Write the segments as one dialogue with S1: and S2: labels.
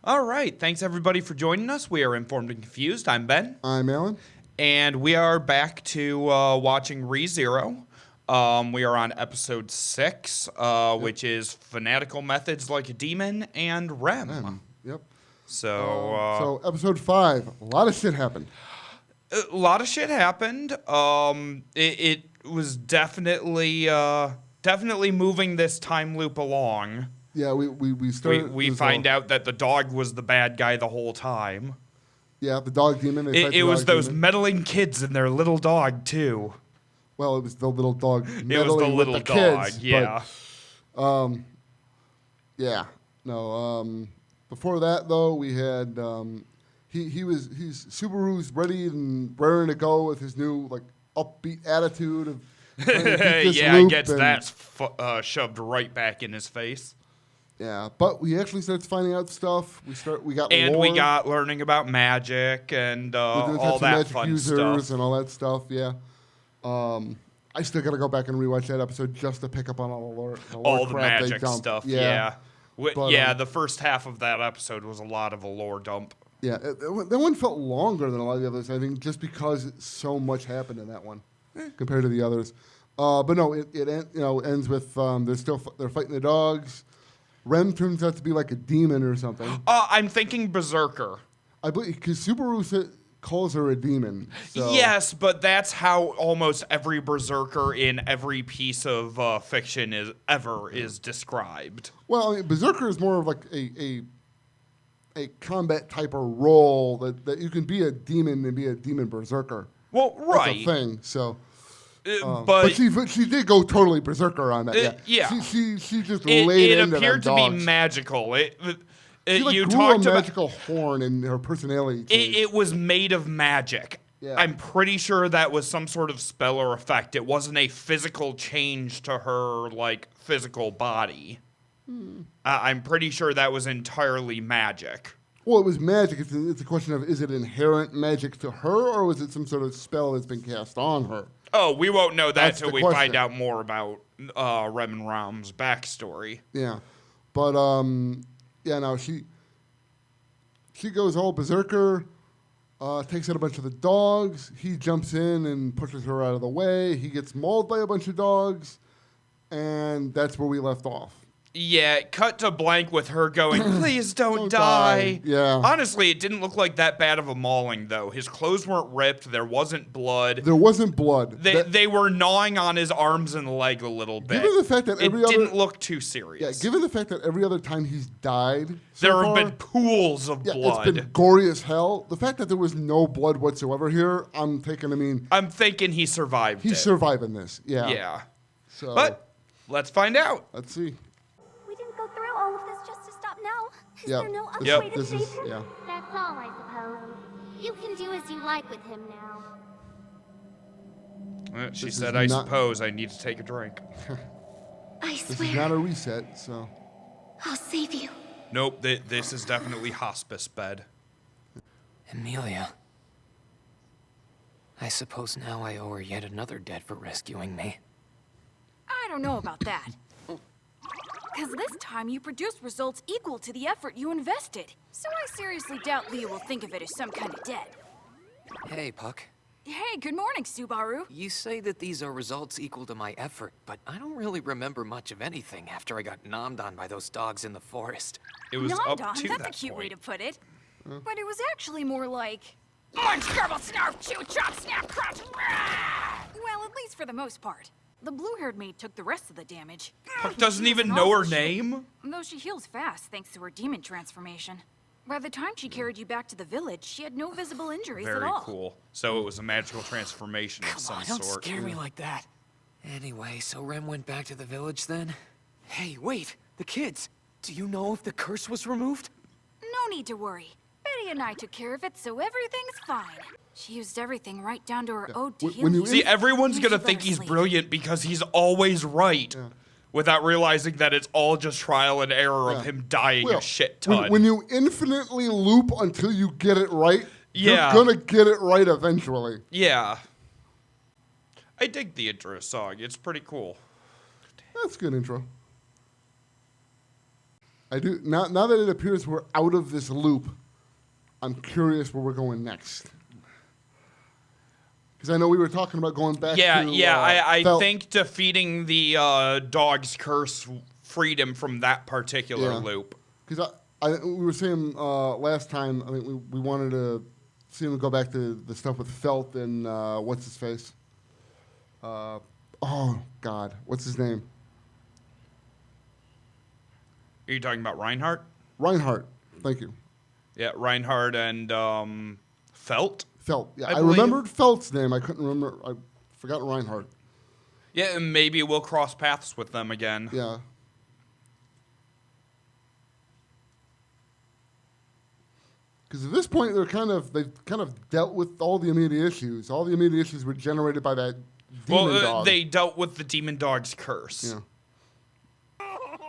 S1: All right. Thanks, everybody, for joining us. We are Informed and Confused. I'm Ben.
S2: I'm Alan.
S1: And we are back to watching ReZero. We are on episode 6, which is Fanatical Methods Like a Demon and REM.
S2: Yep.
S1: So
S2: episode 5, a lot of shit happened.
S1: A lot of shit happened. It was definitely moving this time loop along.
S2: Yeah, we started.
S1: We find out that the dog was the bad guy the whole time.
S2: Yeah, the dog demon.
S1: It was those meddling kids and their little dog too.
S2: Well, it was the little dog.
S1: It was the little
S2: with the
S1: dog.
S2: Kids,
S1: Yeah.
S2: But, yeah. No. Before that though, we had he's Subaru's ready and raring to go with his new like upbeat attitude of.
S1: Yeah, he gets that shoved right back in his face.
S2: Yeah, but we actually started finding out stuff. We got
S1: learning about magic and all that fun stuff
S2: and all that stuff. Yeah, I still got to go back and rewatch that episode just to pick up on all the
S1: magic stuff. Yeah.
S2: But,
S1: the first half of that episode was a lot of a lore dump.
S2: Yeah, that one felt longer than a lot of the others. I think just because so much happened in that one compared to the others. But no, it ends with they're fighting the dogs. Rem turns out to be like a demon or something.
S1: I'm thinking Berserker.
S2: I believe because Subaru calls her a demon. So.
S1: Yes, but that's how almost every Berserker in every piece of fiction is described.
S2: Well, I mean, Berserker is more of like a combat type of role that you can be a demon and be a demon Berserker.
S1: Well, right.
S2: That's a thing. So.
S1: But
S2: she did go totally berserker on that.
S1: Yeah.
S2: She just laid into them dogs.
S1: It appeared to be magical.
S2: She
S1: you
S2: grew
S1: talked
S2: a
S1: about
S2: magical horn in her personality.
S1: It was made of magic.
S2: Yeah.
S1: I'm pretty sure that was some sort of spell or effect. It wasn't a physical change to her like physical body. I'm pretty sure that was entirely magic.
S2: Well, it was magic. It's a question of is it inherent magic to her or was it some sort of spell that's been cast on her?
S1: Oh, we won't know that until we
S2: question.
S1: find out more about Rem and Ram's backstory.
S2: Yeah. But, no, she goes all berserker, takes out a bunch of the dogs. He jumps in and pushes her out of the way. He gets mauled by a bunch of dogs, and that's where we left off.
S1: Yeah, cut to blank with her going, please don't die.
S2: Yeah.
S1: Honestly, it didn't look like that bad of a mauling, though. His clothes weren't ripped. There wasn't blood.
S2: They
S1: were gnawing on his arms and leg a little bit.
S2: Given the fact that
S1: it didn't look too serious.
S2: Yeah, given the fact that every other time he's died
S1: there have been pools of blood.
S2: It's been gory as hell. The fact that there was no blood whatsoever here, I'm thinking
S1: he survived
S2: He's surviving this, yeah.
S1: Yeah.
S2: So,
S1: but let's find out.
S2: Let's see.
S3: Go through all of this just to stop now. Is
S2: Yep.
S3: there no other way to
S2: This
S3: save
S2: is,
S3: him?
S2: yeah.
S3: That's all, I suppose. You can do as you like with him now.
S1: She said, I suppose I need to take a drink.
S3: I swear.
S2: This is not a reset, so.
S3: I'll save you.
S1: Nope, this is definitely hospice bed.
S4: Amelia. I suppose now I owe her yet another debt for rescuing me.
S5: I don't know about that. Because this time you produced results equal to the effort you invested. So I seriously doubt Leah will think of it as some kind of debt.
S4: Hey, Puck.
S5: Hey, good morning, Subaru.
S4: You say that these are results equal to my effort, but I don't really remember much of anything after I got nommed on by those dogs in the forest.
S1: It was
S5: Nommed
S1: up
S5: on,
S1: to
S5: that's
S1: that
S5: a cute
S1: point.
S5: way to put it. But it was actually more like... Munch, garble, snarf, chew, chop, snap, crunch. Well, at least for the most part. The blue-haired maid took the rest of the damage.
S1: Puck doesn't
S5: She was
S1: even
S5: an
S1: know her
S5: awful shape,
S1: name?
S5: Though she heals fast thanks to her demon transformation. By the time she carried you back to the village, she had no visible injuries
S1: Very
S5: at all.
S1: cool. So it was a magical transformation of
S4: Come
S1: some
S4: on, don't
S1: sort.
S4: scare me like that. Anyway, so Rem went back to the village then? Hey, wait! The kids! Do you know if the curse was removed?
S5: No need to worry. Betty and I took care of it, so everything's fine. She used everything right down to her ode to
S2: When
S5: healing.
S2: you
S1: See, everyone's
S5: You
S1: gonna
S5: should
S1: think
S5: go
S1: he's
S5: to sleep.
S1: brilliant because he's always right. Without realizing that it's all just trial and error of him dying a shit ton.
S2: When you infinitely loop until you get it right,
S1: Yeah.
S2: you're gonna get it right eventually.
S1: Yeah. I dig the intro song. It's pretty cool.
S2: That's a good intro. I do now that it appears we're out of this loop. I'm curious where we're going next. Because I know we were talking about going back
S1: Yeah,
S2: to...
S1: I
S2: Felt.
S1: think defeating the dog's curse freed him from that particular
S2: Yeah.
S1: loop.
S2: Because we were saying last time, I mean, we wanted to see him go back to the stuff with Felt and what's-his-face? Oh, God. What's his name?
S1: Are you talking about Reinhardt?
S2: Reinhardt. Thank you.
S1: Yeah, Reinhardt and Felt.
S2: Felt. Yeah,
S1: I
S2: I
S1: believe.
S2: remembered Felt's name. I couldn't remember. I forgot Reinhardt.
S1: Yeah, and maybe we'll cross paths with them again.
S2: Yeah. Because at this point, they've kind of dealt with all the immediate issues. All the immediate issues were generated by that demon dog.
S1: They dealt with the demon dog's curse.
S2: Yeah.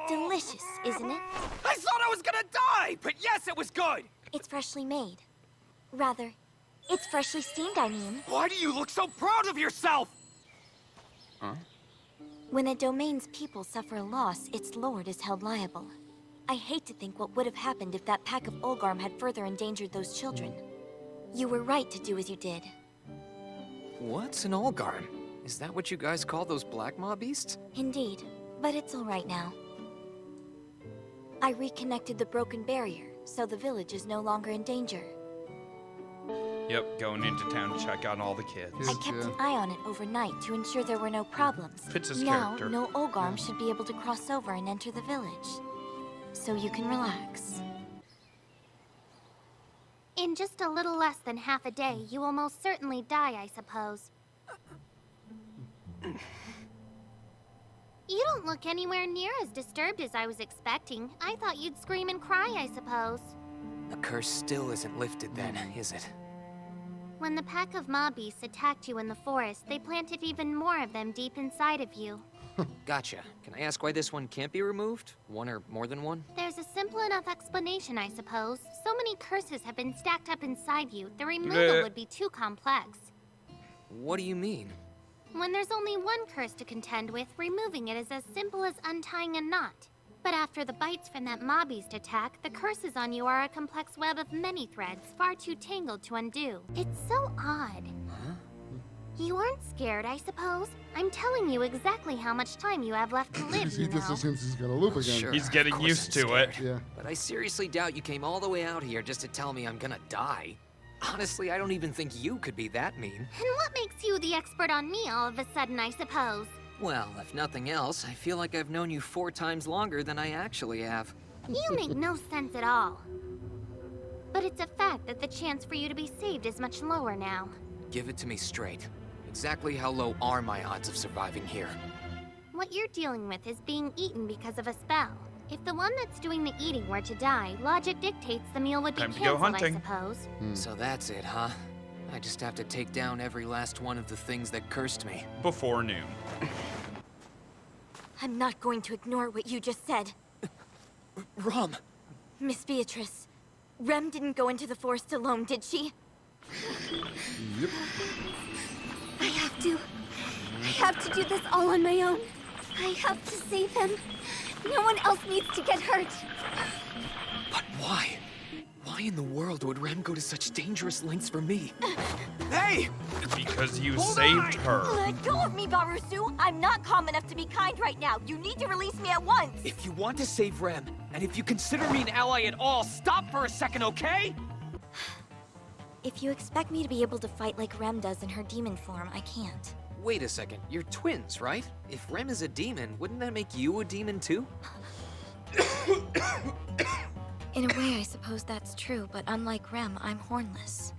S3: Delicious, isn't it?
S4: I thought I was gonna die, but yes, it was good.
S3: It's freshly made. Rather, it's freshly steamed, I mean.
S4: Why do you look so proud of yourself?
S3: When a domain's people suffer a loss, its lord is held liable. I hate to think what would have happened if that pack of Olgarm had further endangered those children. You were right to do as you did.
S4: What's an Olgarm? Is that what you guys call those black maw beasts?
S3: Indeed, but it's all right now. I reconnected the broken barrier, so the village is no longer in danger.
S1: Yep, going into town to check on all the kids.
S3: I kept an eye on it overnight to ensure there were no problems.
S1: Fits his
S3: now,
S1: character.
S3: no Olgarm should be able to cross over and enter the village. So you can relax.
S6: In just a little less than half a day, you will most certainly die, I suppose. You don't look anywhere near as disturbed as I was expecting. I thought you'd scream and cry, I suppose.
S4: The curse still isn't lifted then, is it?
S6: When the pack of mob beasts attacked you in the forest, they planted even more of them deep inside of you.
S4: Gotcha. Can I ask why this one can't be removed? One or more than one?
S6: There's a simple enough explanation, I suppose. So many curses have been stacked up inside you, the removal
S1: Bleh.
S6: would be too complex.
S4: What do you mean?
S6: When there's only one curse to contend with, removing it is as simple as untying a knot. But after the bites from that mob beast attack, the curses on you are a complex web of many threads, far too tangled to undo. It's so odd.
S4: Huh?
S6: You aren't scared, I suppose? I'm telling you exactly how much time you have left to live,
S2: He
S6: you
S2: just
S6: know.
S2: assumes he's going to loop again.
S4: Sure,
S1: He's getting
S4: of course
S1: used
S4: I'm
S1: to it.
S4: scared.
S2: Yeah.
S4: But I seriously doubt you came all the way out here just to tell me I'm gonna die. Honestly, I don't even think you could be that mean.
S6: And what makes you the expert on me all of a sudden, I suppose?
S4: Well, if nothing else, I feel like I've known you 4 times longer than I actually have.
S6: You make no sense at all. But it's a fact that the chance for you to be saved is much lower now.
S4: Give it to me straight. Exactly how low are my odds of surviving here?
S6: What you're dealing with is being eaten because of a spell. If the one that's doing the eating were to die, logic dictates the meal would be
S1: Time to go
S6: canceled, I
S1: hunting.
S6: suppose.
S4: So that's it, huh? I just have to take down every last one of the things that cursed me.
S1: Before noon.
S3: I'm not going to ignore what you just said.
S4: Rum!
S3: Miss Beatrice, Rem didn't go into the forest alone, did she?
S2: Yep.
S3: I have to do this all on my own. I have to save him. No one else needs to get hurt.
S4: But why? Why in the world would Rem go to such dangerous lengths for me? Hey!
S1: Because you
S4: Hold
S1: saved
S4: on!
S1: her.
S3: Let go of me, Barusu. I'm not calm enough to be kind right now. You need to release me at once.
S4: If you want to save Rem, and if you consider me an ally at all, stop for a second, okay?
S3: If you expect me to be able to fight like Rem does in her demon form, I can't.
S4: Wait a second, you're twins, right? If Rem is a demon, wouldn't that make you a demon too?
S3: In a way, I suppose that's true, but unlike Rem, I'm hornless.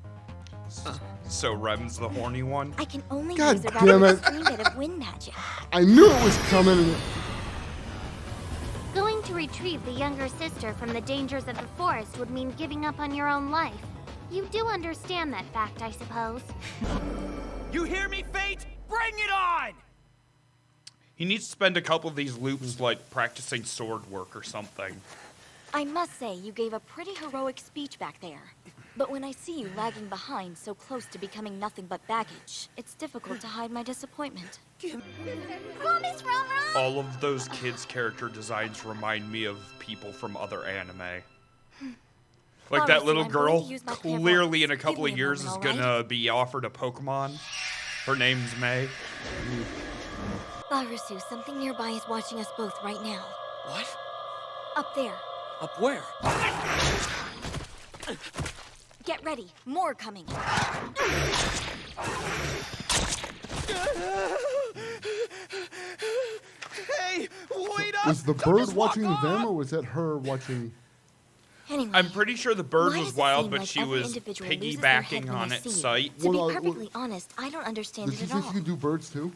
S1: So Rem's the horny one?
S3: I can only
S2: God
S3: use a
S2: damn
S3: rather
S2: it.
S3: extreme bit of wind magic.
S2: I knew it was coming.
S6: Going to retrieve the younger sister from the dangers of the forest would mean giving up on your own life. You do understand that fact, I suppose.
S4: You hear me, Fate? Bring it on!
S1: He needs to spend a couple of these loops, like, practicing sword work or something.
S3: I must say, you gave a pretty heroic speech back there. But when I see you lagging behind so close to becoming nothing but baggage, it's difficult to hide my disappointment.
S6: Promise, Rom Rom!
S1: All of those kids' character designs remind me of people from other anime. Like that
S3: Obviously,
S1: little
S3: I'm going
S1: girl,
S3: to use my
S1: clearly in a
S3: clairvoyance.
S1: couple
S3: Give
S1: of
S3: me a
S1: years is
S3: moment, all
S1: gonna be offered a Pokemon. Her name's May.
S3: Barasu, something nearby is watching us both right now.
S4: What?
S3: Up there.
S4: Up where?
S3: Get ready. More coming.
S4: Hey, wait up!
S2: Was the
S4: Don't
S2: bird
S4: just walk
S2: watching
S4: off!
S2: them, or was that her watching?
S3: Anyway,
S1: I'm pretty sure the bird
S3: why
S1: was
S3: does it
S1: wild,
S3: seem
S1: but
S3: like
S1: she
S3: every
S1: was
S3: individual loses their head
S1: piggybacking
S3: when
S1: on
S3: they
S1: its
S3: see you?
S1: sight.
S3: To be
S2: Well,
S3: perfectly honest, I don't understand
S2: Did
S3: it
S2: she
S3: at
S2: think
S3: all.
S2: she can do birds too?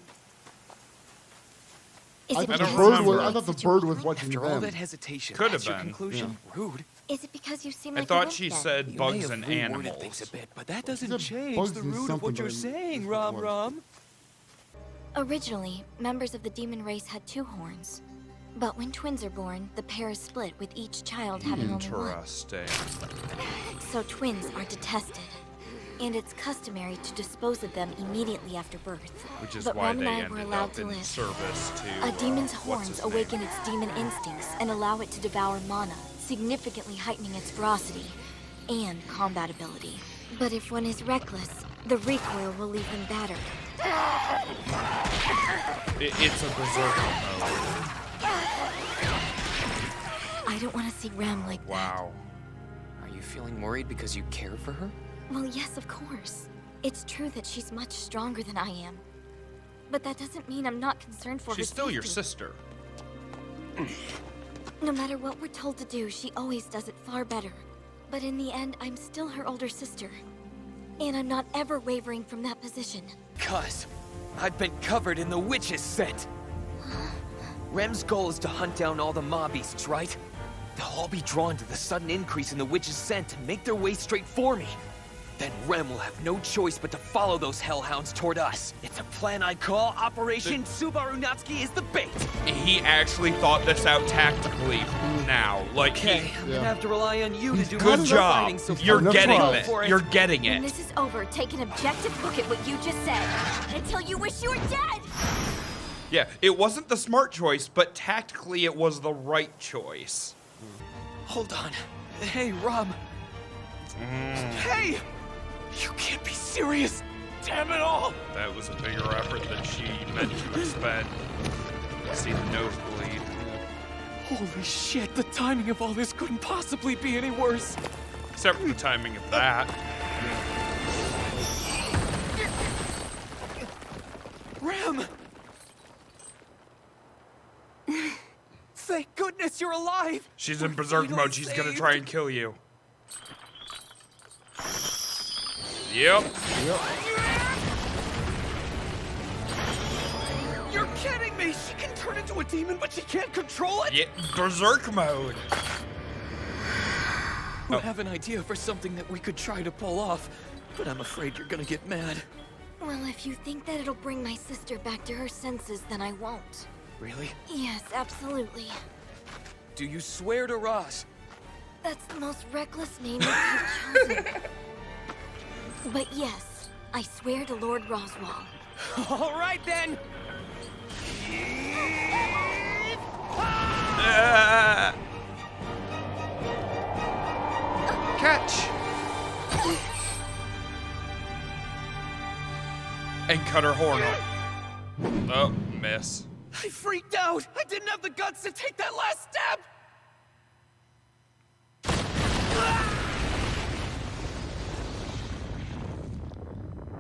S3: Is
S2: I
S3: it
S2: thought
S3: because
S1: don't
S2: the bird
S1: remember.
S2: was. I thought the bird was watching
S4: After all that
S2: them.
S4: hesitation,
S1: Could
S4: that's
S1: have
S4: your
S1: been.
S4: conclusion? Rude.
S3: Is it because you seem
S1: I
S3: like a
S1: thought
S3: wimp
S1: she
S3: then?
S1: said
S4: You may
S1: bugs
S4: have
S1: and
S4: reworded
S1: animals.
S4: things a bit, but that
S2: She
S4: doesn't
S2: said
S4: change
S2: bugs
S4: the
S2: and
S4: root of what
S2: something,
S4: you're
S2: but I
S4: saying,
S2: missed what it
S4: Rom
S2: was.
S4: Rom.
S3: Originally, members of the demon race had 2 horns. But when twins are born, the pair is split, with each child having only one.
S1: Interesting.
S3: So twins are detested. And it's customary to dispose of them immediately after birth.
S1: Which is
S3: But
S1: why
S3: Ram
S1: they
S3: and I were
S1: ended
S3: allowed
S1: up
S3: to
S1: in
S3: live.
S1: service to
S3: A demon's
S1: what's
S3: horns
S1: his name?
S3: awaken its demon instincts and allow it to devour mana, significantly heightening its ferocity and combat ability. But if one is reckless, the recoil will leave them battered.
S1: It's a berserker mode.
S3: I don't want to see Ram like
S1: Wow.
S4: Are you feeling worried because you care for her?
S3: that. Well, yes, of course. It's true that she's much stronger than I am. But that doesn't mean I'm not concerned for her
S1: She's still your
S3: safety.
S1: sister.
S3: No matter what we're told to do, she always does it far better. But in the end, I'm still her older sister. And I'm not ever wavering from that position.
S4: Cuz I've been covered in the witch's scent. Rem's goal is to hunt down all the mob beasts, right? They'll all be drawn to the sudden increase in the witch's scent and make their way straight for me. Then Rem will have no choice but to follow those hellhounds toward us. It's a plan I call Operation Subaru Natsuki is the bait.
S1: He actually thought this out tactically now. Like,
S4: Okay, I'm gonna have to rely on you to do
S1: good
S4: most of the
S1: job.
S4: fighting so
S1: You're
S4: far.
S1: getting
S2: Go
S1: it.
S4: for it.
S1: You're getting
S3: When
S1: it.
S3: this is over, take an objective look at what you just said. Until you wish you were dead!
S1: Yeah, it wasn't the smart choice, but tactically it was the right choice.
S4: Hold on. Hey, Rob. Hey! You can't be serious! Damn it all!
S1: That was a bigger effort than she meant to expend. See the nosebleed.
S4: Holy shit, the timing of all this couldn't possibly be any worse.
S1: Except for the timing of that.
S4: Rem! Thank goodness you're alive!
S1: She's in berserk
S4: Finally
S1: mode. She's gonna
S4: saved.
S1: try and kill you. Yep.
S4: You're kidding me! She can turn into a demon, but she can't control it?
S1: Yeah, berserk mode.
S4: I have an idea for something that we could try to pull off, but I'm afraid you're gonna get mad.
S3: Well, if you think that it'll bring my sister back to her senses, then I won't.
S4: Really?
S3: Yes, absolutely.
S4: Do you swear to Ross?
S3: That's the most reckless name that you've chosen. But yes, I swear to Lord Roswell.
S4: All right then!
S1: Catch. And cut her horn off. Oh, miss.
S4: I freaked out! I didn't have the guts to take that last step!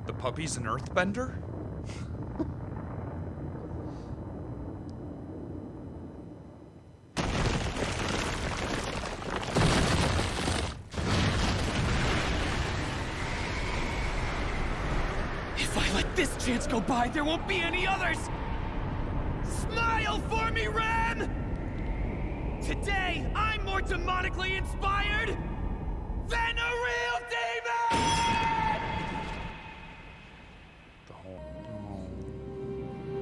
S1: The puppy's an earthbender?
S4: If I let this chance go by, there won't be any others! Smile for me, Rem! Today, I'm more demonically inspired than a real demon!
S1: The whole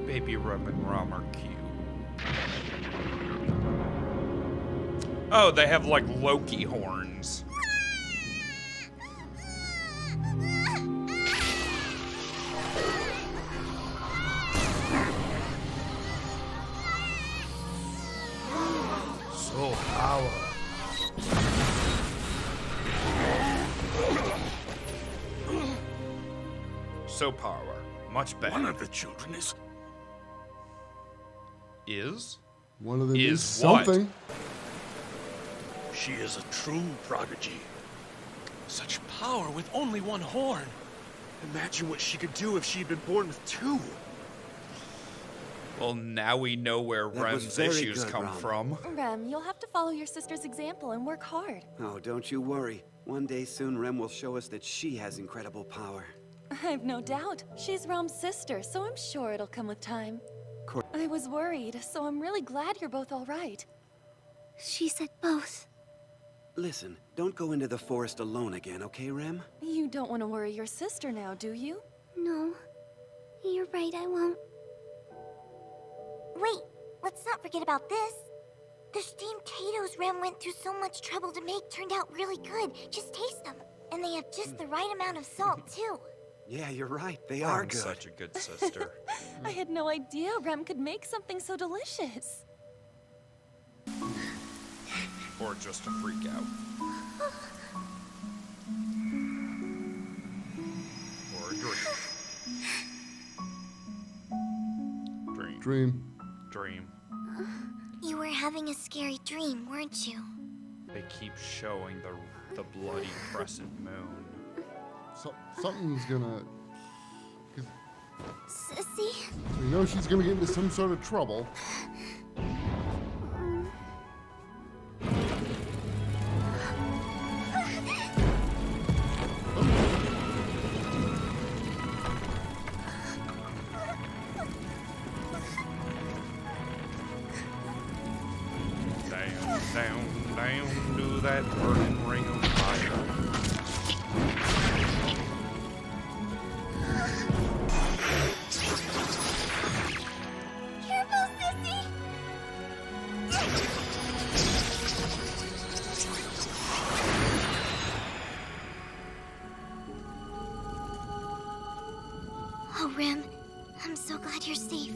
S1: Baby Rem and Rom are cute. Oh, they have like Loki horns.
S2: Power.
S1: So power. Much better.
S7: One of the children is...
S1: Is?
S2: One of them
S1: Is
S2: is
S1: what?
S2: something.
S7: She is a true prodigy. Such power with only one horn. Imagine what she could do if she'd been born with two.
S1: Well, now we know where
S8: That was
S1: Rem's
S8: very
S1: issues
S8: good,
S1: come
S8: Rom.
S1: from.
S9: Rem, you'll have to follow your sister's example and work hard.
S8: Oh, don't you worry. One day soon, Rem will show us that she has incredible power.
S9: I've no doubt. She's Rom's sister, so I'm sure it'll come with time. I was worried, so I'm really glad you're both all right.
S6: She said both.
S8: Listen, don't go into the forest alone again, okay, Rem?
S9: You don't want to worry your sister now, do you?
S6: No. You're right, I won't.
S3: Wait, let's not forget about this. The steamed potatoes Rem went through so much trouble to make turned out really good. Just taste them. And they have just the right amount of salt, too.
S8: Yeah, you're right. They are
S1: Rem's
S8: good.
S1: such a good sister.
S9: I had no idea Rem could make something so delicious.
S1: Or just a freak out. Or a dream.
S2: Dream.
S1: Dream.
S3: You were having a scary dream, weren't you?
S1: They keep showing the bloody crescent moon.
S2: So, something's gonna. 'Cause
S3: Sissy?
S2: we know she's gonna get into some sort of trouble.
S1: Down, down, down to that burning ring of fire.
S3: Careful, Sissy! Oh, Rem, I'm so glad you're safe.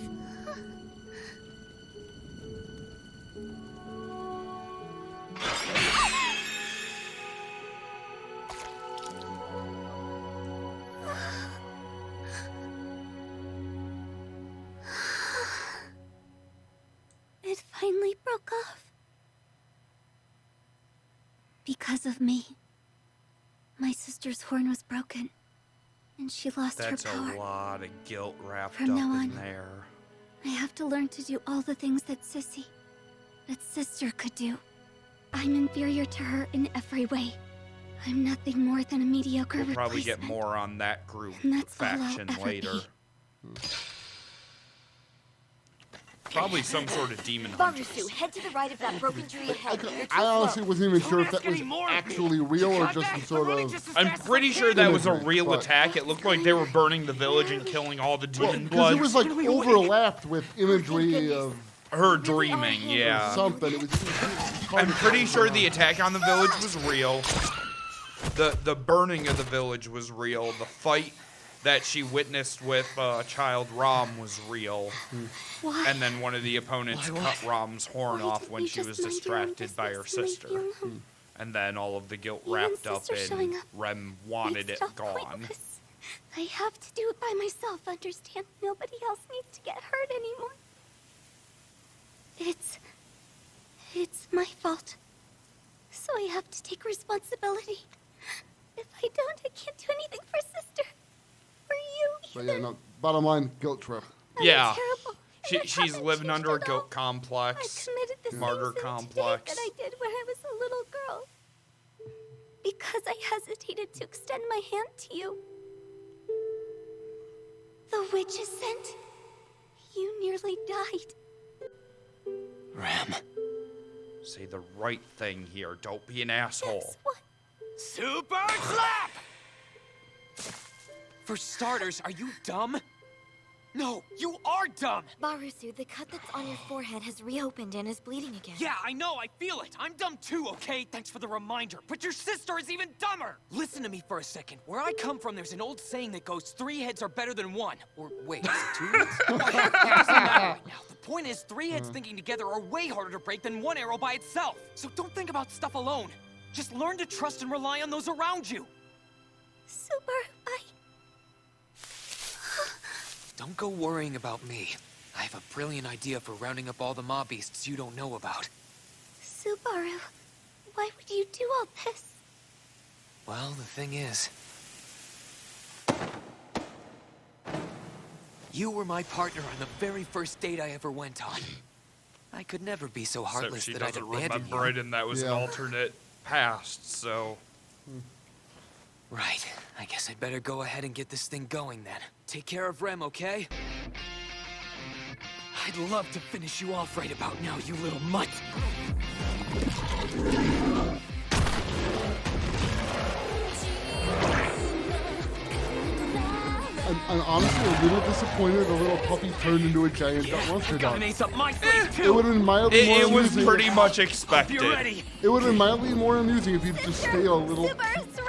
S6: It finally broke off. Because of me. My sister's horn was broken, and she lost
S1: That's
S6: her power.
S1: a lot of guilt wrapped
S6: From
S1: up
S6: now
S1: in
S6: on.
S1: there.
S6: I have to learn to do all the things that sister could do. I'm inferior to her in every way. I'm nothing more than a mediocre
S1: We'll probably get
S6: replacement.
S1: more on that group
S6: And that's all I'll
S1: faction
S6: ever
S1: later.
S6: be.
S1: Probably some sort of demon hunter.
S3: Barusu, head to the right of that broken tree ahead. You're too
S2: I honestly
S3: slow.
S2: wasn't even sure if
S7: Don't
S2: that was
S7: ask any more of me.
S2: actually real or just some sort of.
S1: I'm pretty sure that was a
S2: Imagery,
S1: real
S2: but-
S1: attack. It looked like they were burning the village and killing all the demon
S2: Because
S1: blood.
S2: it was like overlapped with imagery of
S1: Her dreaming, yeah.
S2: something. It was hard
S1: I'm
S2: to
S1: pretty
S2: tell
S1: sure
S2: what's
S1: the
S2: going on.
S1: attack on the village was real. The burning of the village was real. The fight that she witnessed with child Rom was real.
S6: Why?
S1: And then one of the opponents cut Rom's horn
S6: Why
S1: off
S6: didn't
S1: when
S6: you
S1: she
S6: just
S1: was
S6: mind your own
S1: distracted by her
S6: business and leave
S1: sister.
S6: me alone?
S1: And then all of the guilt
S6: Even
S1: wrapped up
S6: sister showing
S1: in
S6: up
S1: Rem wanted
S6: It's
S1: it
S6: all
S1: gone.
S6: pointless. I have to do it by myself, understand? Nobody else needs to get hurt anymore. It's my fault. So I have to take responsibility. If I don't, I can't do anything for sister. For you
S2: But
S6: either.
S2: yeah, no. Bottom line, guilt trip.
S6: I'm
S1: Yeah.
S6: terrible.
S1: She,
S6: And I
S1: she's
S6: haven't
S1: living
S6: changed
S1: under a
S6: at all.
S1: guilt
S6: I
S1: complex.
S6: committed the
S1: Martyr
S6: same sin
S1: complex.
S6: today that I did when I was a little girl. Because I hesitated to extend my hand to you. The witch is sent. You nearly died.
S7: Rem.
S1: Say the right thing here. Don't be an asshole.
S6: That's what.
S4: Super slap! For starters, are you dumb? No, you are dumb!
S3: Barusu, the cut that's on your forehead has reopened and is bleeding again.
S4: Yeah, I know, I feel it. I'm dumb too, okay? Thanks for the reminder. But your sister is even dumber! Listen to me for a second. Where I come from, there's an old saying that goes, 3 heads are better than 1. Or wait, is it 2 heads? It doesn't matter right now. The point is, 3 heads thinking together are way harder to break than 1 arrow by itself. So don't think about stuff alone. Just learn to trust and rely on those around you.
S3: Super,
S4: Don't go worrying about me. I have a brilliant idea for rounding up all the mob beasts you don't know about.
S3: Subaru, why would you do all this?
S4: Well, the thing is... you were my partner on the very first date I ever went on. I could never be so heartless that I'd
S1: Except she
S4: abandon
S1: doesn't remember it, and that was an
S2: Yeah.
S1: alternate past, so...
S4: Right. I guess I'd better go ahead and get this thing going then. Take care of Rem, okay? I'd love to finish you off right about now, you little mutt!
S2: I'm honestly a little disappointed a little puppy turned into a giant monster
S4: got
S2: dog.
S4: an ace up my sleeve too!
S2: It would have been mildly more
S1: It was
S2: amusing.
S1: pretty much
S4: Hope
S1: expected.
S4: you're ready!
S2: It would have been mildly more amusing if he'd just stayed a little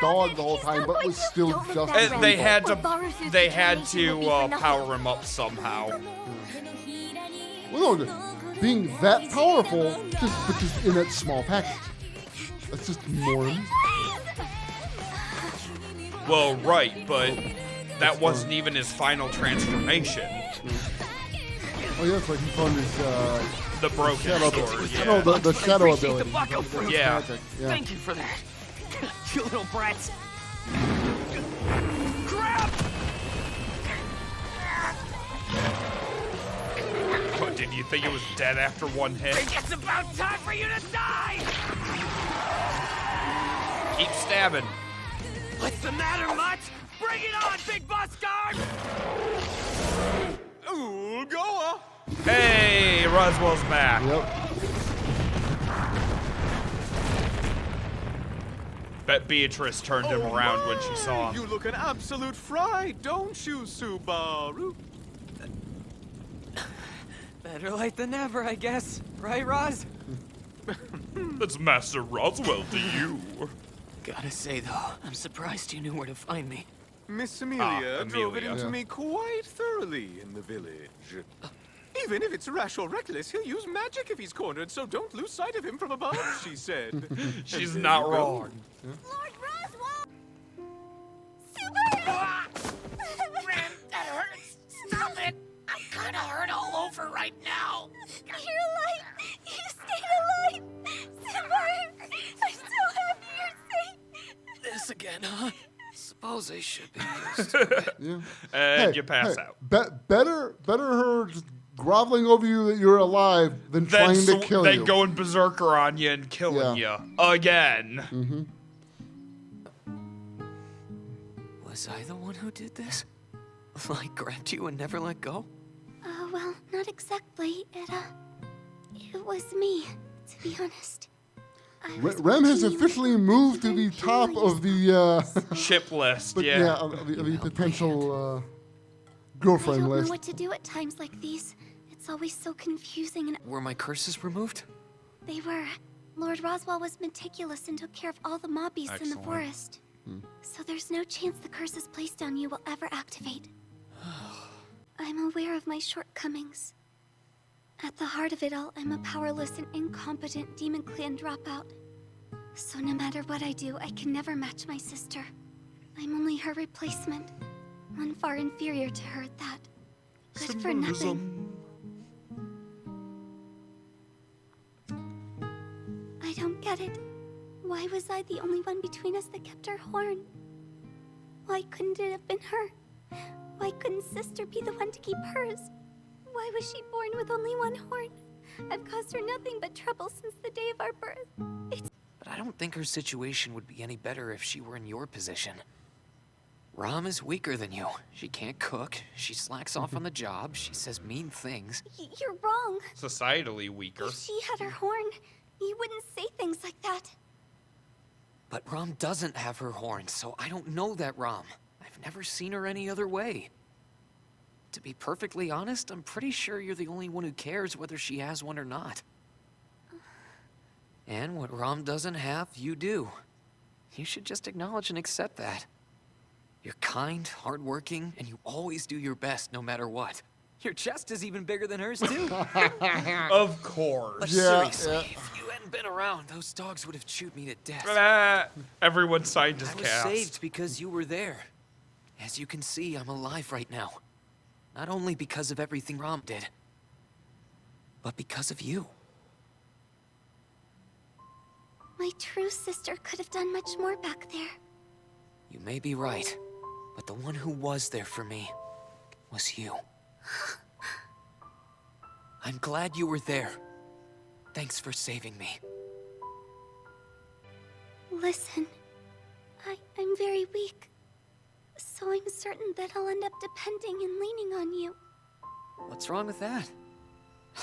S2: dog the whole time, but was still
S3: Don't look
S2: just
S3: back,
S2: evil.
S1: They had
S3: Or
S1: to,
S3: Barusu's
S1: they had
S3: determination
S1: to
S3: will be for nothing.
S1: power him up somehow.
S2: Well, no, being that powerful, just in that small package. That's just more amusing.
S1: Well, right, but that wasn't even his final transformation.
S2: Oh yeah, that's right. He found his
S1: The broken
S2: shadow
S1: sword,
S2: ability.
S1: yeah.
S2: No, the shadow
S4: Appreciate
S2: ability.
S4: the bucko fruit.
S1: Yeah.
S2: Magic. Yeah.
S4: Thank you for that. You little brats. Crap!
S1: What, did you think it was dead after one hit?
S4: It's about time for you to die!
S1: Keep stabbing.
S4: What's the matter, mutt? Bring it on, big bus guard!
S7: Ooh, Goa!
S1: Hey, Roswell's back.
S2: Yep.
S1: Bet Beatrice turned him around when she saw
S7: You
S1: him.
S7: look an absolute fry, don't you, Subaru?
S4: Better late than never, I guess. Right, Roz?
S1: That's Master Roswell to you.
S4: Gotta say, though, I'm surprised you knew where to find me.
S7: Miss Amelia drove it
S1: Amelia.
S7: into
S2: Yeah.
S7: me quite thoroughly in the village. Even if it's rash or reckless, he'll use magic if he's cornered, so don't lose sight of him from above, she said.
S1: She's
S7: And
S1: not
S7: there you go.
S1: wrong.
S3: Lord Roswell! Subaru!
S4: That hurts! Stop it! I'm kinda hurt all over right now.
S3: You're alive! You stayed alive! Subaru! I'm so happy you're safe!
S4: This again, huh? Suppose I should be used to it.
S2: Yeah.
S1: And you pass out.
S2: Better her just groveling over you that you're alive than trying to kill
S1: then
S2: you.
S1: going berserker on you and killing you again.
S4: Was I the one who did this? Like, grabbed you and never let go?
S3: Well, not exactly. It was me, to be honest. I was
S2: Rem has
S3: watching you
S2: officially moved to the
S3: and
S2: top
S3: kill
S2: of the
S1: Ship list,
S2: but
S1: yeah.
S2: of the potential girlfriend
S3: I don't know
S2: list.
S3: what to do at times like these. It's always so confusing, and
S4: Were my curses removed?
S3: they were. Lord Roswell was meticulous and took care of all the mob beasts in the
S1: Excellent.
S3: forest. So there's no chance the curses placed on you will ever activate. I'm aware of my shortcomings. At the heart of it all, I'm a powerless and incompetent Demon Clan dropout. So no matter what I do, I can never match my sister. I'm only her replacement. One far inferior to her at that. Good for nothing. I don't get it. Why was I the only one between us that kept her horn? Why couldn't it have been her? Why couldn't sister be the one to keep hers? Why was she born with only one horn? I've caused her nothing but trouble since the day of our birth.
S4: But I don't think her situation would be any better if she were in your position. Ram is weaker than you. She can't cook, she slacks off on the job, she says mean things.
S3: You're wrong.
S1: Societally weaker.
S3: If she had her horn, you wouldn't say things like that.
S4: But Ram doesn't have her horn, so I don't know that Ram. I've never seen her any other way. To be perfectly honest, I'm pretty sure you're the only one who cares whether she has one or not. And what Rom doesn't have, you do. You should just acknowledge and accept that. You're kind, hardworking, and you always do your best no matter what. Your chest is even bigger than hers, too.
S1: Of course.
S4: But
S2: Yeah,
S4: seriously, if you hadn't been around, those dogs would have chewed me to death.
S1: Everyone signed his
S4: I was
S1: cast.
S4: saved because you were there. As you can see, I'm alive right now. Not only because of everything Rom did, but because of you.
S3: My true sister could have done much more back there.
S4: You may be right, but the one who was there for me was you. I'm glad you were there. Thanks for saving me.
S3: Listen, I'm very weak. So I'm certain that I'll end up depending and leaning on you.
S4: What's wrong with that?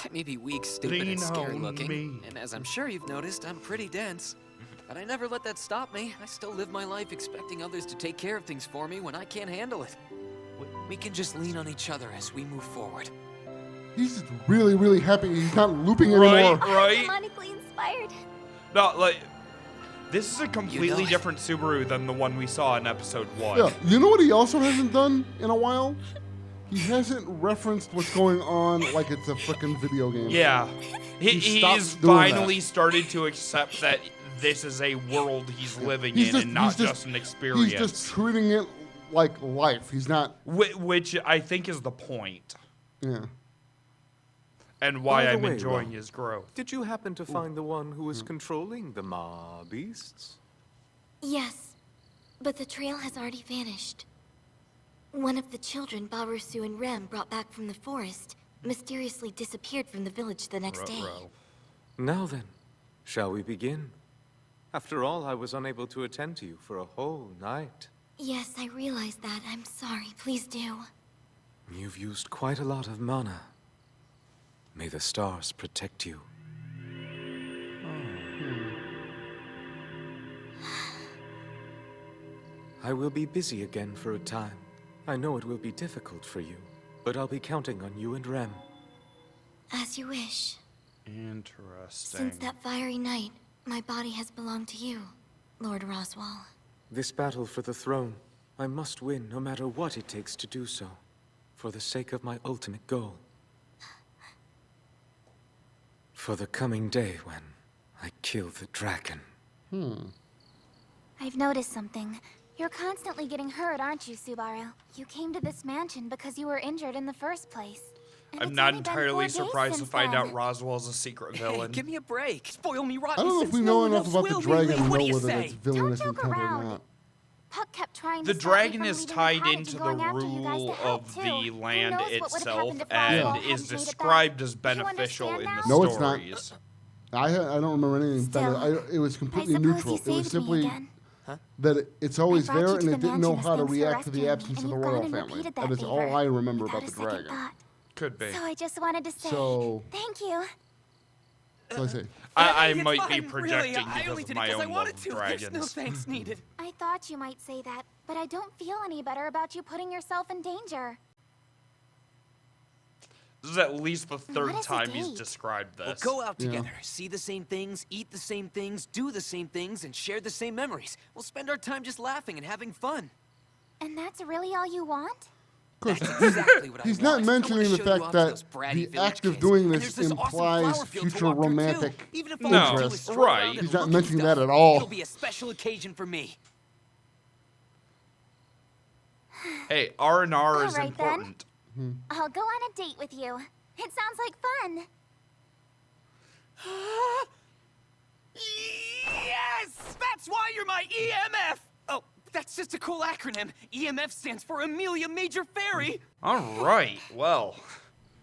S4: I may be weak, stupid,
S1: Lean
S4: and scary
S1: on
S4: looking,
S1: me.
S4: and as I'm sure you've noticed, I'm pretty dense. But I never let that stop me. I still live my life expecting others to take care of things for me when I can't handle it. We can just lean on each other as we move forward.
S2: He's just really, really happy he's not looping
S1: Right,
S2: anymore.
S1: right.
S3: Demonically inspired.
S1: No, like, this is a completely
S4: You know it.
S1: different Subaru than the one we saw in episode 1.
S2: Yeah, you know what he also hasn't done in a while? He hasn't referenced what's going on like it's a frickin' video game.
S1: Yeah.
S2: He stopped
S1: He's
S2: doing
S1: finally
S2: that.
S1: started to accept that this is a world he's living
S2: He's
S1: in
S2: just-
S1: and not
S2: he's just-
S1: just an experience.
S2: He's just treating it like life. He's not.
S1: Which I think is the point,
S2: Yeah.
S1: and why
S7: By the
S1: I'm
S7: way,
S1: enjoying
S7: Ron,
S1: his growth.
S7: Did you happen to find the one who was controlling the Ma beasts?
S3: Yes, but the trail has already vanished. One of the children Barusu and Rem brought back from the forest mysteriously disappeared from the village the next day.
S1: Ruh-roh.
S7: Now then, shall we begin? After all, I was unable to attend to you for a whole night.
S3: Yes, I realize that. I'm sorry. Please do.
S7: You've used quite a lot of mana. May the stars protect you. I will be busy again for a time. I know it will be difficult for you, but I'll be counting on you and Rem.
S3: As you wish.
S1: Interesting.
S3: Since that fiery night, my body has belonged to you, Lord Roswell.
S7: This battle for the throne, I must win no matter what it takes to do so, for the sake of my ultimate goal. For the coming day when I kill the dragon.
S6: I've noticed something. You're constantly getting hurt, aren't you, Subaru? You came to this mansion because you were injured in the first place. And
S1: I'm
S6: it's
S1: not
S6: only been 4
S1: entirely
S6: days
S1: surprised to
S6: since
S1: find
S6: then.
S1: out Roswell's a secret villain.
S4: Give me a break. Spoil me
S2: I
S4: rotten
S2: don't know if
S4: since
S2: we
S4: no
S2: know
S4: one
S2: enough
S4: else
S2: about the
S4: will,
S2: dragon
S4: really.
S2: to
S4: What
S2: know
S4: do you
S2: whether
S4: say?
S2: it's villainous
S6: Don't joke
S2: intent or
S6: around.
S2: not.
S6: Puck kept trying
S1: The
S6: to stop me
S1: dragon
S6: from
S1: is
S6: leaving the
S1: tied
S6: cottage
S1: into
S6: and
S1: the
S6: going after you guys
S1: rule
S6: to help,
S1: of
S6: too.
S1: the
S6: Who
S1: land
S6: knows what would have
S1: itself
S6: happened if
S1: and
S6: Roswell
S1: is
S6: hadn't made it back?
S1: described as
S6: Do you
S1: beneficial
S6: understand
S1: in
S6: now?
S1: the
S2: No, it's not.
S1: stories.
S2: I don't remember anything
S6: Still,
S2: better. It was completely
S6: I suppose
S2: neutral.
S6: you
S2: It was
S6: saved me
S2: simply
S6: again.
S2: that it's always
S6: I brought
S2: there
S6: you
S2: and
S6: to
S2: it
S6: the
S2: didn't know
S6: mansion
S2: how to
S6: as thanks for
S2: react to the
S6: rescuing me,
S2: absence
S6: and
S2: of the
S6: you've gone
S2: royal
S6: and
S2: family.
S6: repeated
S2: That is
S6: favor
S2: all I remember
S6: without
S2: about
S6: a
S2: the
S6: second
S2: dragon.
S6: thought.
S1: Could be.
S6: So I just wanted to say
S2: So-
S6: thank you.
S2: So I say,
S1: I
S4: It's
S1: might be
S4: fine,
S1: projecting
S4: really. I
S1: because
S4: only
S1: of
S4: did it
S1: my
S4: 'cause I
S1: own love
S4: wanted
S1: of
S4: to. There's no
S1: dragons.
S4: thanks needed.
S6: I thought you might say that, but I don't feel any better about you putting yourself in danger.
S1: This is at least the third
S6: What is a
S1: time he's
S6: date?
S1: described
S4: We'll
S1: this.
S4: go out
S2: Yeah.
S4: together, see the same things, eat the same things, do the same things, and share the same memories. We'll spend our time just laughing and having fun.
S6: And that's really all you want?
S2: of course,
S4: That's exactly what I
S2: he's
S4: want.
S2: not
S4: I wanna
S2: mentioning the
S4: show you
S2: fact
S4: off to
S2: that
S4: those bratty
S2: the
S4: village
S2: act of
S4: kids.
S2: doing
S4: And
S2: this
S4: there's this awesome
S2: implies
S4: flower field to
S2: future
S4: walk through, too.
S2: romantic
S4: Even if all I do is
S2: interest.
S4: stroll around
S1: Right.
S4: and
S2: He's not
S4: look and
S2: mentioning
S4: stuff,
S2: that at all.
S4: It'll be a special occasion for me.
S1: Hey, R&R is
S6: All right, then.
S1: important.
S6: I'll go on a date with you. It sounds like fun.
S4: Yes! That's why you're my EMF! Oh, that's just a cool acronym. EMF stands for Amelia Major Fairy.
S1: All right. Well,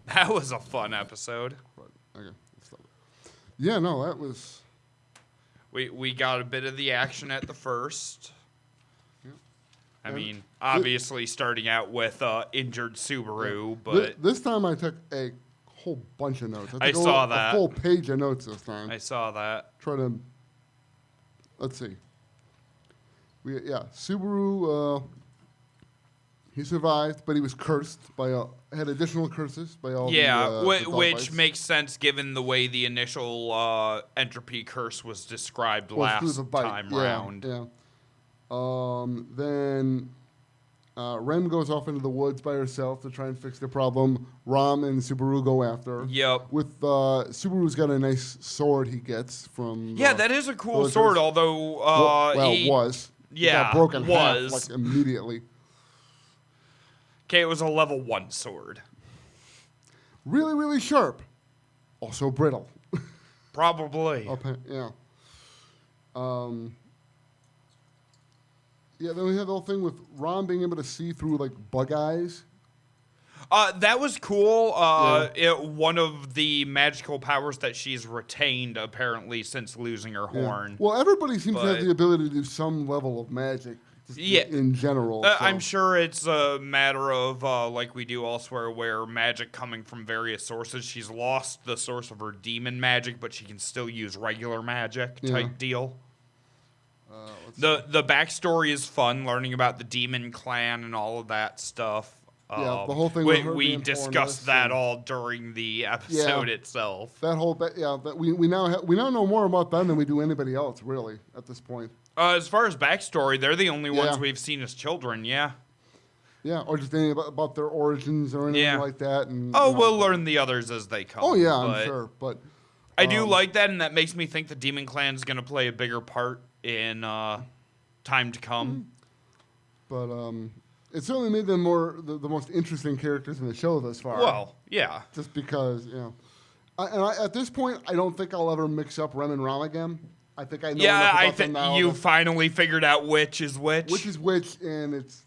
S1: that was a fun episode.
S2: Okay, let's stop it. Yeah, no, that was.
S1: We got a bit of the action at the first. I
S2: And
S1: mean, obviously starting out with injured Subaru,
S2: Thi-
S1: but
S2: this time I took a whole bunch of notes.
S1: I
S2: took
S1: saw
S2: a
S1: that.
S2: full page of notes this time.
S1: I saw that.
S2: Try to. Let's see. Subaru He survived, but he was cursed by had additional curses by all
S1: Yeah,
S2: the dog
S1: which
S2: bites.
S1: makes sense given the way the initial entropy curse was described
S2: Well, through
S1: last
S2: the bite.
S1: time
S2: Yeah,
S1: round.
S2: Yeah. Then Rem goes off into the woods by herself to try and fix the problem. Ram and Subaru go after her.
S1: Yep.
S2: With Subaru's got a nice sword he gets from.
S1: Yeah, that is a cool
S2: villagers.
S1: sword, although
S2: it was.
S1: Yeah,
S2: it got broken
S1: was.
S2: half like immediately.
S1: Okay, it was a level 1 sword.
S2: Really, really sharp. Also brittle.
S1: Probably.
S2: Yeah. Yeah, then we had the whole thing with Ron being able to see through like bug eyes.
S1: That was cool. One of the magical powers that she's retained, apparently, since losing her horn.
S2: Well, everybody seems to have
S1: But-
S2: the ability to do some level of magic. Just in general. So.
S1: I'm sure it's a matter of, like we do elsewhere, where magic coming from various sources. She's lost the source of her demon magic, but she can still use regular magic type deal. The backstory is fun, learning about the demon clan and all of that stuff.
S2: Yeah, the whole thing with her
S1: we
S2: being
S1: discussed
S2: hornless
S1: that
S2: and-
S1: all during the episode itself.
S2: That whole, we now know more about them than we do anybody else, really, at this point.
S1: As far as backstory, they're the only ones
S2: Yeah.
S1: we've seen as children, yeah.
S2: Yeah, or just anything about their origins or anything
S1: Yeah.
S2: like that. And
S1: Oh, we'll learn the others as they come.
S2: Oh yeah,
S1: but
S2: I'm sure, but
S1: I do like that, and that makes me think the Demon Clan's going to play a bigger part in time to come.
S2: But it certainly made them the most interesting characters in the show thus far.
S1: Well, yeah.
S2: Just because, at this point, I don't think I'll ever mix up Rem and Ram again. I think I know
S1: Yeah,
S2: enough
S1: I
S2: about them
S1: think
S2: now.
S1: you
S2: that
S1: finally figured out which is which.
S2: which is which, and it's,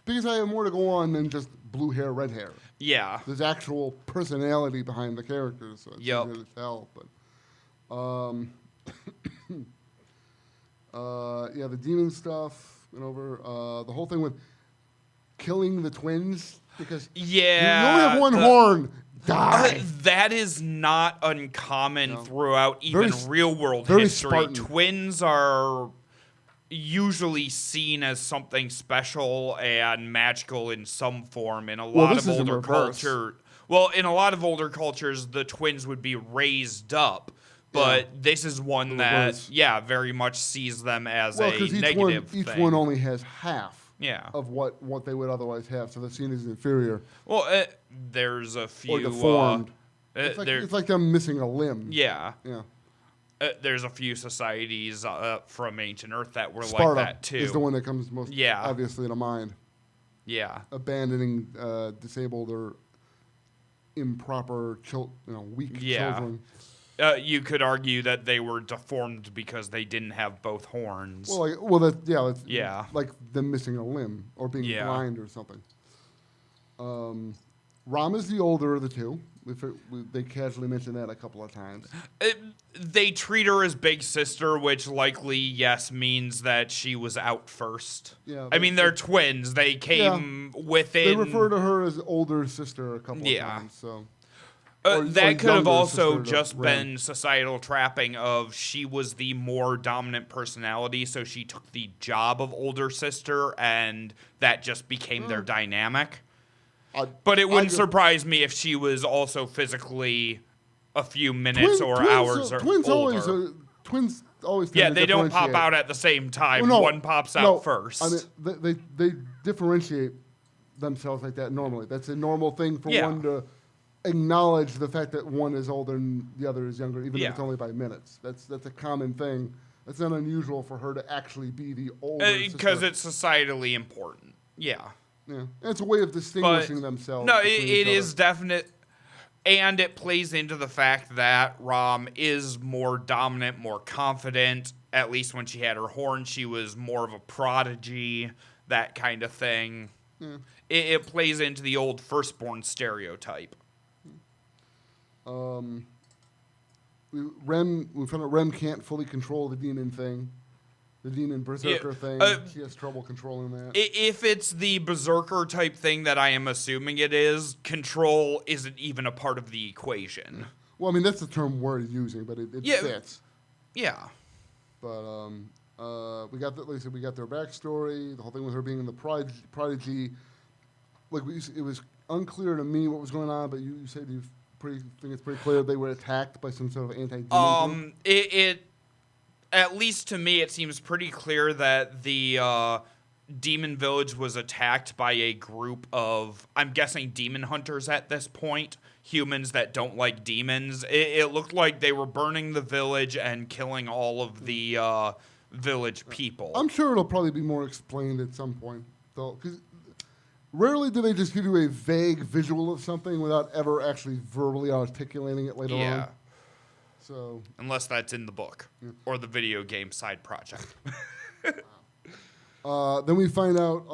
S2: because I have more to go on than just blue hair, red hair.
S1: Yeah.
S2: There's actual personality behind the characters, so it's
S1: Yep.
S2: easier to tell. But, the demon stuff went over. The whole thing with killing the twins because you only have one horn. Die.
S1: That is not uncommon throughout
S2: Very
S1: even
S2: s-
S1: real world
S2: very
S1: history.
S2: Spartan.
S1: Twins are usually seen as something special and magical in some form in a lot
S2: this
S1: of
S2: is in
S1: older
S2: reverse.
S1: culture. Well, in a lot of older cultures, the twins would be raised up, but this is one that,
S2: reverse.
S1: very much sees them as
S2: Well,
S1: a
S2: because
S1: negative
S2: each
S1: thing.
S2: one only has half.
S1: Yeah.
S2: Of what they would otherwise have, so they're seen as inferior
S1: Well, there's a few.
S2: or deformed.
S1: There-
S2: It's like them missing a limb.
S1: Yeah.
S2: Yeah.
S1: There's a few societies from ancient Earth that were
S2: Sparta
S1: like that too.
S2: is the one that comes most obviously to mind.
S1: Yeah.
S2: Abandoning disabled or improper, weak children.
S1: You could argue that they were deformed because they didn't have both horns.
S2: That's
S1: Yeah.
S2: like them missing a limb or being blind or something. Ram is the older of the two. They casually mentioned that a couple of times.
S1: They treat her as big sister, which likely, means that she was out first.
S2: Yeah,
S1: I mean, they're twins. They came within.
S2: They refer to her as older sister a couple of times. So. Or
S1: That could have
S2: younger
S1: also
S2: sister to
S1: just
S2: Rem.
S1: been societal trapping of she was the more dominant personality, so she took the job of older sister, and that just became their dynamic. But it wouldn't surprise me if she was also physically a few minutes or hours or
S2: twins
S1: older.
S2: Twins always
S1: Yeah,
S2: tend to
S1: they don't pop
S2: differentiate.
S1: out at the same time.
S2: Well, no,
S1: One pops
S2: no,
S1: out first.
S2: I mean, they differentiate themselves like that normally. That's a normal thing for one to acknowledge the fact that one is older and the other is younger, even if it's only by minutes. That's a common thing. It's not unusual for her to actually be the older sister.
S1: Because it's societally important. Yeah.
S2: Yeah, it's a way of distinguishing themselves.
S1: No,
S2: between
S1: it
S2: each other.
S1: is definite. And it plays into the fact that Ram is more dominant, more confident. At least when she had her horn, she was more of a prodigy, that kind of thing.
S2: Yeah.
S1: It plays into the old firstborn stereotype.
S2: We found out Rem can't fully control the demon thing. The demon berserker thing. She has trouble controlling that.
S1: If it's the berserker type thing that I am assuming it is, control isn't even a part of the equation.
S2: Well, I mean, that's the term we're using, but it fits.
S1: Yeah.
S2: But like I said, we got their backstory. The whole thing with her being in the prodigy. it was unclear to me what was going on, but you said you think it's pretty clear they were attacked by some sort of anti-demon group?
S1: It at least to me, it seems pretty clear that the Demon Village was attacked by a group of, I'm guessing, demon hunters at this point, humans that don't like demons. It looked like they were burning the village and killing all of the village people.
S2: I'm sure it'll probably be more explained at some point, though, because rarely do they just give you a vague visual of something without ever actually verbally articulating it later on. So,
S1: unless that's in the book or the video game side project.
S2: Then we find out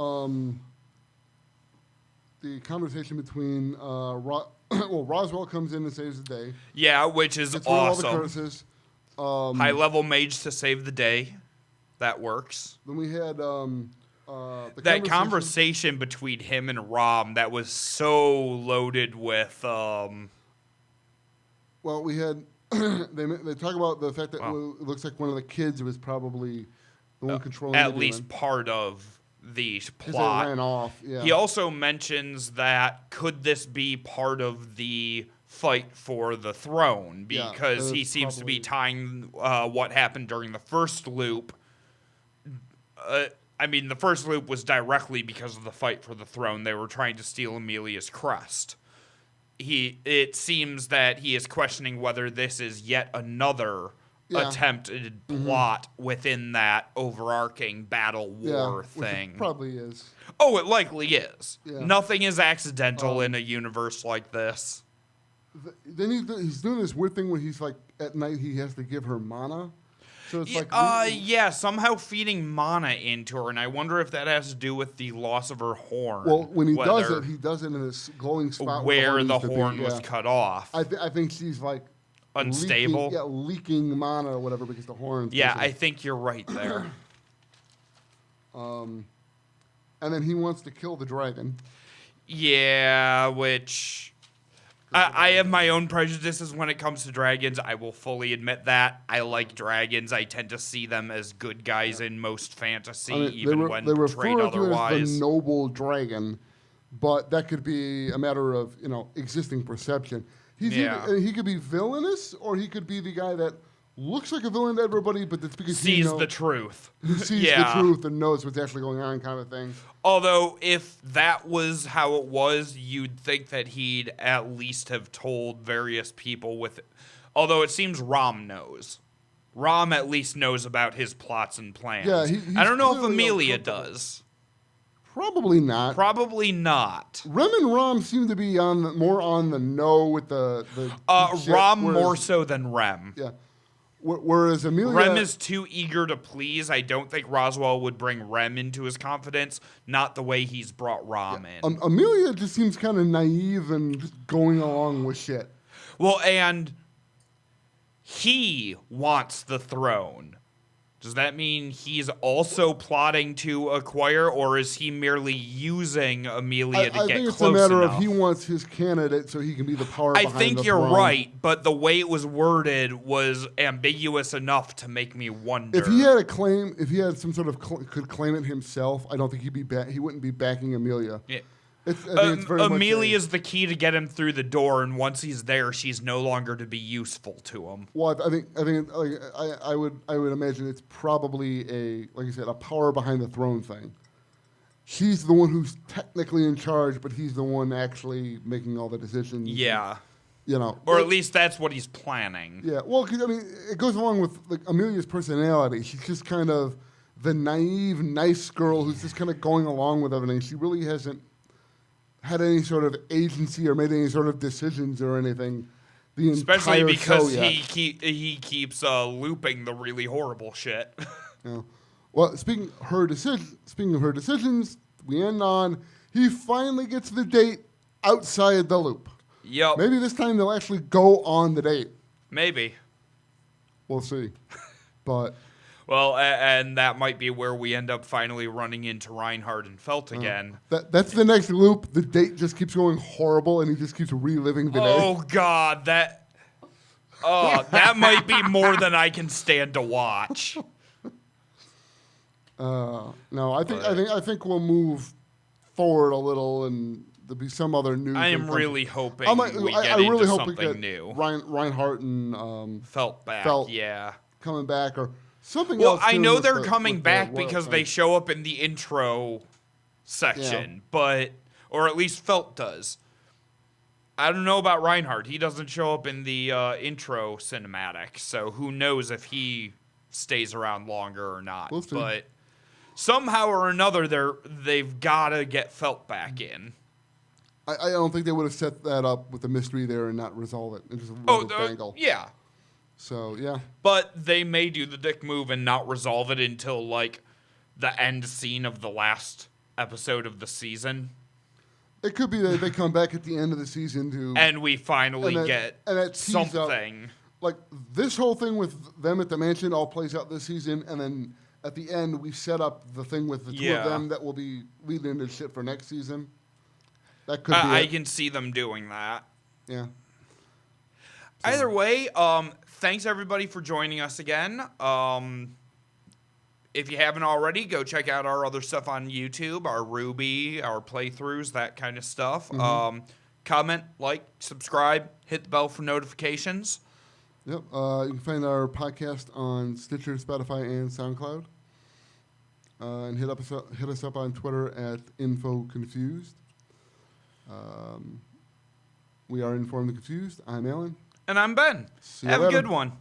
S2: the conversation between Roswell comes in and saves the day.
S1: Yeah, which is
S2: Gets
S1: awesome.
S2: All the curses.
S1: High level mage to save the day. That works.
S2: Then we had
S1: that conversation between him and Rom that was so loaded with.
S2: Well, we had they talk about the fact that it looks like one of the kids was probably the one controlling
S1: at
S2: the
S1: least
S2: demon.
S1: part of the
S2: They
S1: plot.
S2: ran off. Yeah.
S1: He also mentions that could this be part of the fight for the throne, because he seems to be tying what happened during the first loop. I mean, the first loop was directly because of the fight for the throne. They were trying to steal Amelia's crest. It seems that he is questioning whether this is yet another attempted plot within that overarching battle war thing.
S2: Which it probably is.
S1: Oh, it likely is.
S2: Yeah.
S1: Nothing is accidental in a universe like this.
S2: Then he's doing this weird thing where he's like, at night he has to give her mana. So it's like
S1: somehow feeding mana into her, and I wonder if that has to do with the loss of her horn.
S2: Well, when he does it in this glowing spot
S1: where the horn was cut off.
S2: I think she's like
S1: unstable,
S2: leaking mana or whatever because the horn.
S1: Yeah, I think you're right there.
S2: And then he wants to kill the dragon.
S1: Yeah, which I have my own prejudices when it comes to dragons. I will fully admit that. I like dragons. I tend to see them as good guys in most fantasy, even when portrayed otherwise.
S2: They refer to it as the noble dragon, but that could be a matter of existing perception. He could be villainous, or he could be the guy that looks like a villain to everybody, but that's because
S1: he sees the truth.
S2: He sees the truth and knows what's actually going on, kind of thing.
S1: Although, if that was how it was, you'd think that he'd at least have told various people with it. Although it seems Rom knows. Rom at least knows about his plots and plans.
S2: Yeah,
S1: I don't know if Amelia does.
S2: Probably not.
S1: Probably not.
S2: Rem and Rom seem to be more on the know with the
S1: Rom more so than Rem.
S2: Yeah. Whereas Amelia...
S1: Rem is too eager to please. I don't think Roswell would bring Rem into his confidence, not the way he's brought Rom in.
S2: Amelia just seems kind of naive and just going along with shit.
S1: Well, and he wants the throne. Does that mean he's also plotting to acquire, or is he merely using Amelia to get close enough?
S2: I think it's a matter of he wants his candidate so he can be the power behind the throne.
S1: I think you're right, but the way it was worded was ambiguous enough to make me wonder.
S2: If he had a claim, if he had some sort of could claim it himself, I don't think he wouldn't be backing Amelia.
S1: Yeah.
S2: Amelia's
S1: the key to get him through the door, and once he's there, she's no longer to be useful to him.
S2: Well, I would imagine it's probably like you said, a power behind the throne thing. She's the one who's technically in charge, but he's the one actually making all the decisions.
S1: Yeah.
S2: Or
S1: at least that's what he's planning.
S2: Yeah. Well, it goes along with Amelia's personality. She's just kind of the naive, nice girl who's just kind of going along with everything. She really hasn't had any sort of agency or made any sort of decisions or anything.
S1: Especially because he keeps looping the really horrible shit.
S2: Yeah. Well, speaking of her decisions, we end on he finally gets the date outside the loop.
S1: Yep.
S2: Maybe this time they'll actually go on the date.
S1: Maybe.
S2: We'll see. But
S1: well, and that might be where we end up finally running into Reinhardt and Felt again.
S2: That's the next loop. The date just keeps going horrible, and he just keeps reliving the day.
S1: Oh God, that might be more than I can stand to watch.
S2: No, I think we'll move forward a little and there'll be some other news.
S1: I am really hoping we get
S2: I really
S1: into
S2: hope we
S1: something
S2: get
S1: new.
S2: Reinhardt and
S1: Felt back, yeah.
S2: coming back or something
S1: well,
S2: else.
S1: Well, I know they're
S2: with
S1: coming back
S2: the
S1: because they show up in the intro section, or at least Felt does. I don't know about Reinhardt. He doesn't show up in the intro cinematic, so who knows if he stays around longer or not.
S2: We'll see.
S1: But somehow or another, they've got to get Felt back in.
S2: I don't think they would have set that up with the mystery there and not resolve it. And just run the angle.
S1: Yeah.
S2: So, yeah.
S1: But they may do the dick move and not resolve it until, like, the end scene of the last episode of the season.
S2: It could be that they come back at the end of the season to...
S1: And we finally get something.
S2: Like, this whole thing with them at the mansion all plays out this season, and then at the end we set up the thing with the two of them that will be leading into shit for next season. That could be
S1: I can see them doing that.
S2: Yeah.
S1: Either way, thanks everybody for joining us again. If you haven't already, go check out our other stuff on YouTube, our Ruby, our playthroughs, that kind of stuff. Comment, like, subscribe, hit the bell for notifications.
S2: Yep. You can find our podcast on Stitcher, Spotify, and SoundCloud. And hit us up on Twitter at InfoConfused. We are Informed and Confused. I'm Alan.
S1: And I'm Ben.
S2: See you
S1: Have
S2: later.
S1: a good one.